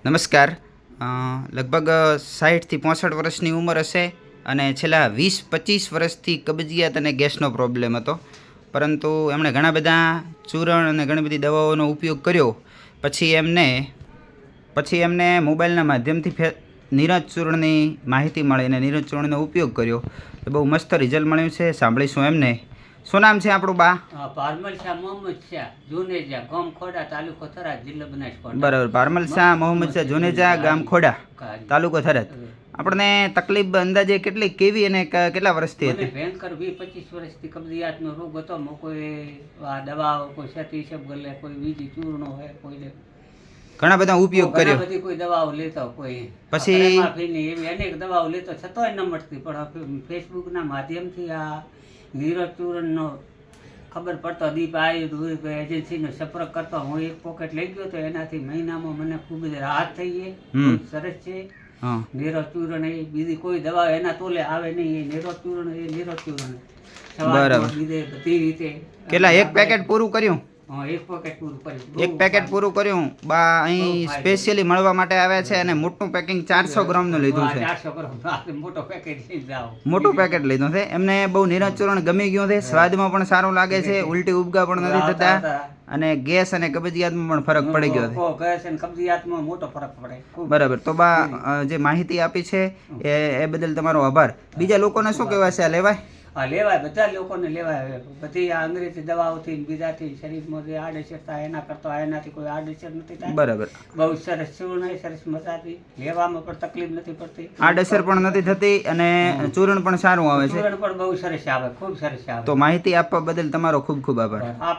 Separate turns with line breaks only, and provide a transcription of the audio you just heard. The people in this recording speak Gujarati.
નમસ્કાર. લગભગ 60થી 65 વર્ષની ઉંમર હશે અને છેલ્લા 20-25 વર્ષથી કબજિયાત અને ગેસનો પ્રોબ્લેમ હતો, પરંતુ એમણે ઘણા બધા ચૂરણ અને ઘણી બધી દવાઓનો ઉપયોગ કર્યો. પછી એમને મોબાઈલના માધ્યમથી નીરજ ચૂર્ણની માહિતી મળી અને નીરજ ચૂર્ણનો ઉપયોગ કર્યો તો બહુ મસ્ત રિઝલ્ટ મળ્યું છે. સાંભળીશું એમને. શું નામ છે આપણું બા?
પારમલ શાહ મોહમ્મદ શાહ જુનેજા, ગામ ખોડા, તાલુકો થરાદ, જિલ્લો બનાસકાંઠા.
બરાબર. પારમલ શાહ મોહમ્મદ શાહ જુનેજા, ગામ ખોડા, તાલુકો થરાદ. આપણને તકલીફ અંદાજે કેવી અને કેટલા વર્ષથી
મને
હતી?
ભયંકર 20-25 વર્ષથી કબજિયાતનો રોગ હતો. કોઈ આ દવાઓ, કોઈ સતી શબગલે, કોઈ બીજી ચૂર્ણો હોય, કોઈ
ઘણા બધા ઉપયોગ
ઘણા
કર્યો.
બધી કોઈ દવાઓ લેતો, કોઈ
પછી?
પ્રેમાફીની એવી અનેક દવાઓ લેતો છતાંય ન મળતી. પણ ફેસબુકના માધ્યમથી આ નીરજ ચૂર્ણનો ખબર પડતો, દીપ આયુર્વેદ એજન્સીનો સંપર્ક કરતો. હું એક પોકેટ લઈ ગયો તો એનાથી મહિનામાં મને ખૂબ જ રાહત થઈ છે. બહુ સરસ છે. નીરજ ચૂર્ણ એ બીજી કોઈ દવા એના તોલે આવે નહીં. એ નીરજ ચૂર્ણ
બરાબર.
બધી રીતે.
કેટલા એક પેકેટ પૂરું કર્યું?
હા, એક પેકેટ પૂરું કર્યું.
એક પેકેટ પૂરું કર્યું. બા અહીં સ્પેશિયલી મળવા માટે આવ્યા છે અને મોટું પેકિંગ 400 ગ્રામનું લીધું છે.
400 ગ્રામ મોટો પેકેટ લઈ જાઓ.
મોટું પેકેટ લીધું છે. એમને બહુ નીરજ ચૂર્ણ ગમી ગયું છે. સ્વાદમાં પણ સારું લાગે છે. ઉલટી ઉપગા પણ નથી થતા અને ગેસ અને કબજિયાતમાં પણ ફરક પડી ગયો છે.
ગેસ અને કબજિયાતમાં મોટો ફરક પડે.
બરાબર. તો બા જે માહિતી આપી છે એ બદલ તમારો આભાર. બીજા લોકોને શું કહેવાય છે? આ લેવાય?
હા, લેવાય. બધા લોકોને લેવાય. બધી આ અંગ્રેજી દવાઓથી બીજાથી શરીરમાં જે આડઅસર થાય એના કરતા એનાથી કોઈ આડઅસર નથી થાય.
બરાબર.
બહુ સરસ ચૂર્ણ, સરસ મજાથી લેવામાં પણ તકલીફ નથી પડતી.
આડઅસર પણ નથી થતી અને ચૂર્ણ પણ સારું આવે છે.
ચૂર્ણ પણ બહુ સરસ આવે, ખૂબ સરસ આવે.
તો માહિતી આપવા બદલ તમારો ખૂબ ખૂબ આભાર.